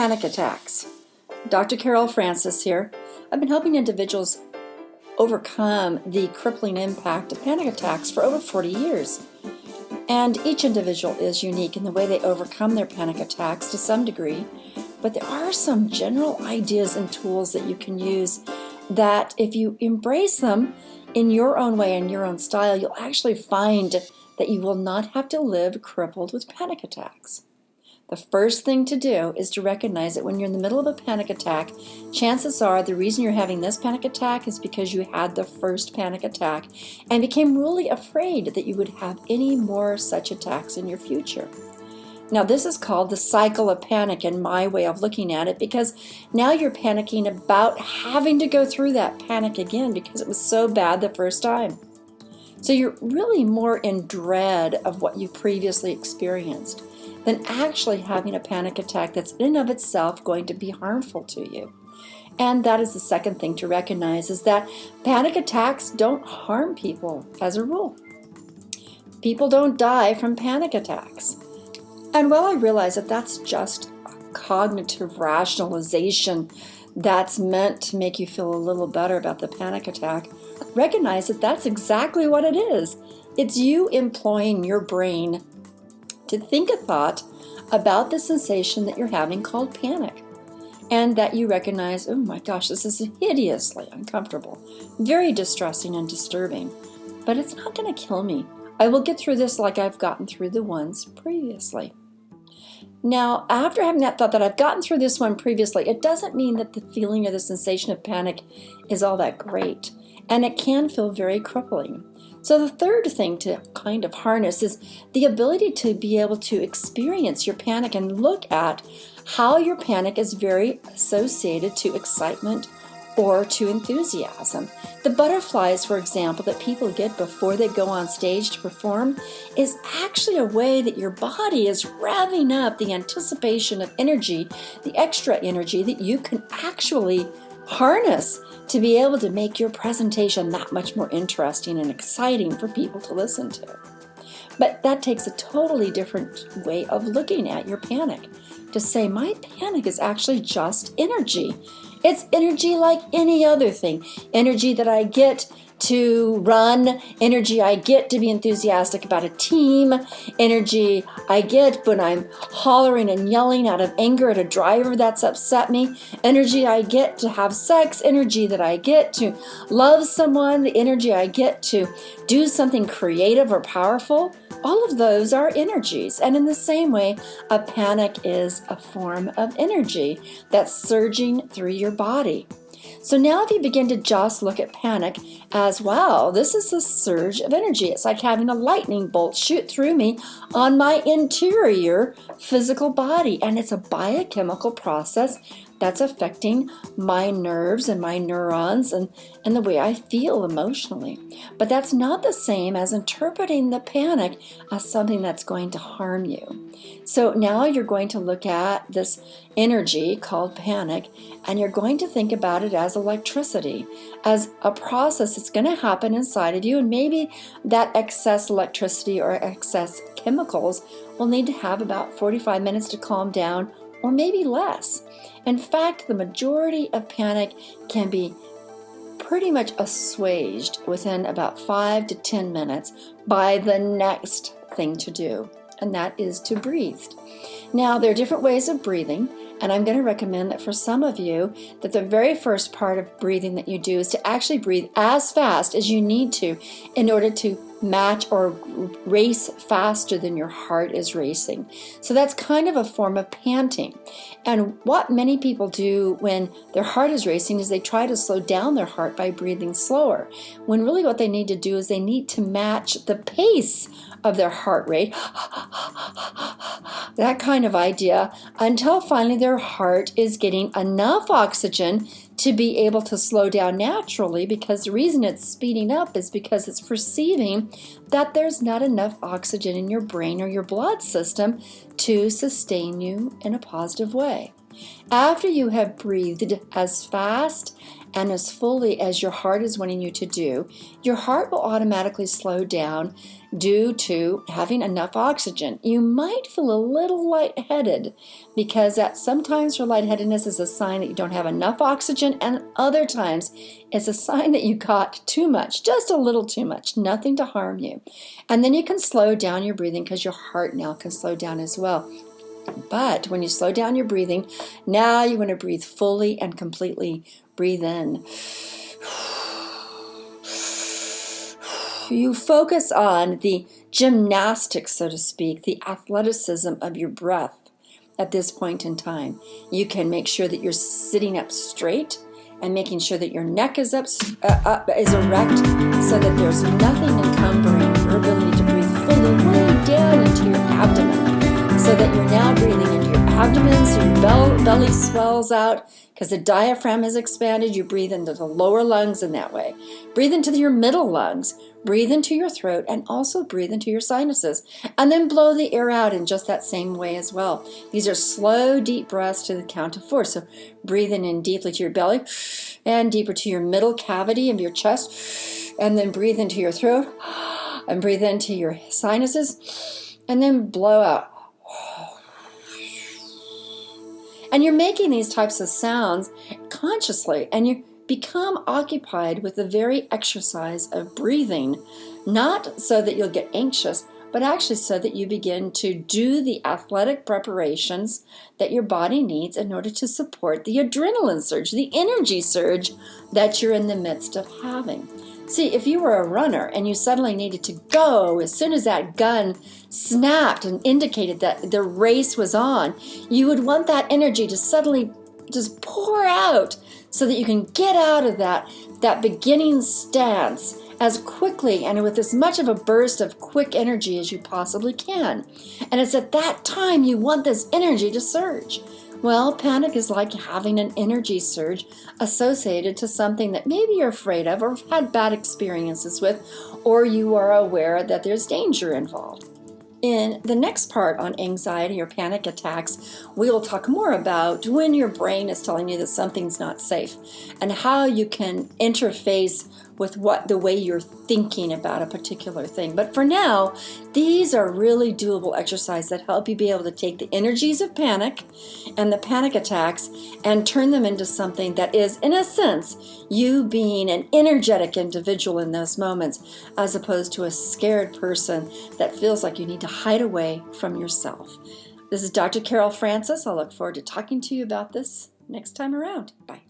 panic attacks. Dr. Carol Francis here. I've been helping individuals overcome the crippling impact of panic attacks for over 40 years. And each individual is unique in the way they overcome their panic attacks to some degree, but there are some general ideas and tools that you can use that if you embrace them in your own way and your own style, you'll actually find that you will not have to live crippled with panic attacks. The first thing to do is to recognize that when you're in the middle of a panic attack, chances are the reason you're having this panic attack is because you had the first panic attack and became really afraid that you would have any more such attacks in your future. Now, this is called the cycle of panic in my way of looking at it, because now you're panicking about having to go through that panic again because it was so bad the first time. So you're really more in dread of what you previously experienced than actually having a panic attack that's in and of itself going to be harmful to you. And that is the second thing to recognize, is that panic attacks don't harm people as a rule. People don't die from panic attacks. And while I realize that that's just a cognitive rationalization that's meant to make you feel a little better about the panic attack, recognize that that's exactly what it is. It's you employing your brain to think a thought about the sensation that you're having called panic, and that you recognize, oh my gosh, this is hideously uncomfortable, very distressing and disturbing, but it's not going to kill me. I will get through this like I've gotten through the ones previously. Now, after having that thought that I've gotten through this one previously, it doesn't mean that the feeling or the sensation of panic is all that great, and it can feel very crippling. So the third thing to kind of harness is the ability to be able to experience your panic and look at how your panic is very associated to excitement or to enthusiasm. The butterflies, for example, that people get before they go on stage to perform is actually a way that your body is revving up the anticipation of energy, the extra energy that you can actually harness to be able to make your presentation that much more interesting and exciting for people to listen to. But that takes a totally different way of looking at your panic. To say, my panic is actually just energy. It's energy like any other thing. Energy that I get to run, energy I get to be enthusiastic about a team, energy I get when I'm hollering and yelling out of anger at a driver that's upset me, energy I get to have sex, energy that I get to love someone, the energy I get to do something creative or powerful. All of those are energies. And in the same way, a panic is a form of energy that's surging through your body. So now if you begin to just look at panic as, wow, this is a surge of energy. It's like having a lightning bolt shoot through me on my interior physical body. And it's a biochemical process that's affecting my nerves and my neurons and the way I feel emotionally. But that's not the same as interpreting the panic as something that's going to harm you. So now you're going to look at this energy called panic, and you're going to think about it as electricity, as a process that's going to happen inside of you, and maybe that excess electricity or excess chemicals will need to have about 45 minutes to calm down, or maybe less. In fact, the majority of panic can be pretty much assuaged within about 5 to 10 minutes by the next thing to do, and that is to breathe. Now, there are different ways of breathing, and I'm going to recommend that for some of you, that the very first part of breathing that you do is to actually breathe as fast as you need to in order to match or race faster than your heart is racing. So that's kind of a form of panting. And what many people do when their heart is racing is they try to slow down their heart by breathing slower, when really what they need to do is they need to match the pace of their heart rate, that kind of idea, until finally their heart is getting enough oxygen to be able to slow down naturally, because the reason it's speeding up is because it's perceiving that there's not enough oxygen in your brain or your blood system to sustain you in a positive way. After you have breathed as fast and as fully as your heart is wanting you to do, your heart will automatically slow down due to having enough oxygen. You might feel a little lightheaded because that sometimes for lightheadedness is a sign that you don't have enough oxygen, and other times it's a sign that you got too much, just a little too much, nothing to harm you. And then you can slow down your breathing because your heart now can slow down as well. But when you slow down your breathing, now you want to breathe fully and completely. Breathe in. You focus on the gymnastics, so to speak, the athleticism of your breath at this point in time. You can make sure that you're sitting up straight and making sure that your neck is erect so that there's nothing encumbering your ability to breathe fully way down into your abdomen, so that you're now breathing into your abdomen, so your belly swells out because the diaphragm has expanded. You breathe into the lower lungs in that way. Breathe into your middle lungs. Breathe into your throat, and also breathe into your sinuses. And then blow the air out in just that same way as well. These are slow, deep breaths to the count of 4. So breathing in deeply to your belly and deeper to your middle cavity of your chest. And then breathe into your throat and breathe into your sinuses. And then blow out. And you're making these types of sounds consciously, and you become occupied with the very exercise of breathing, not so that you'll get anxious, but actually so that you begin to do the athletic preparations that your body needs in order to support the adrenaline surge, the energy surge that you're in the midst of having. See, if you were a runner and you suddenly needed to go as soon as that gun snapped and indicated that the race was on, you would want that energy to suddenly just pour out so that you can get out of that beginning stance as quickly and with as much of a burst of quick energy as you possibly can. And it's at that time you want this energy to surge. Well, panic is like having an energy surge associated to something that maybe you're afraid of or have had bad experiences with, or you are aware that there's danger involved. In the next part on anxiety or panic attacks, we will talk more about when your brain is telling you that something's not safe and how you can interface with the way you're thinking about a particular thing. But for now, these are really doable exercises that help you be able to take the energies of panic and the panic attacks and turn them into something that is, in a sense, you being an energetic individual in those moments, as opposed to a scared person that feels like you need to hide away from yourself. This is Dr. Carol Francis. I look forward to talking to you about this next time around. Bye.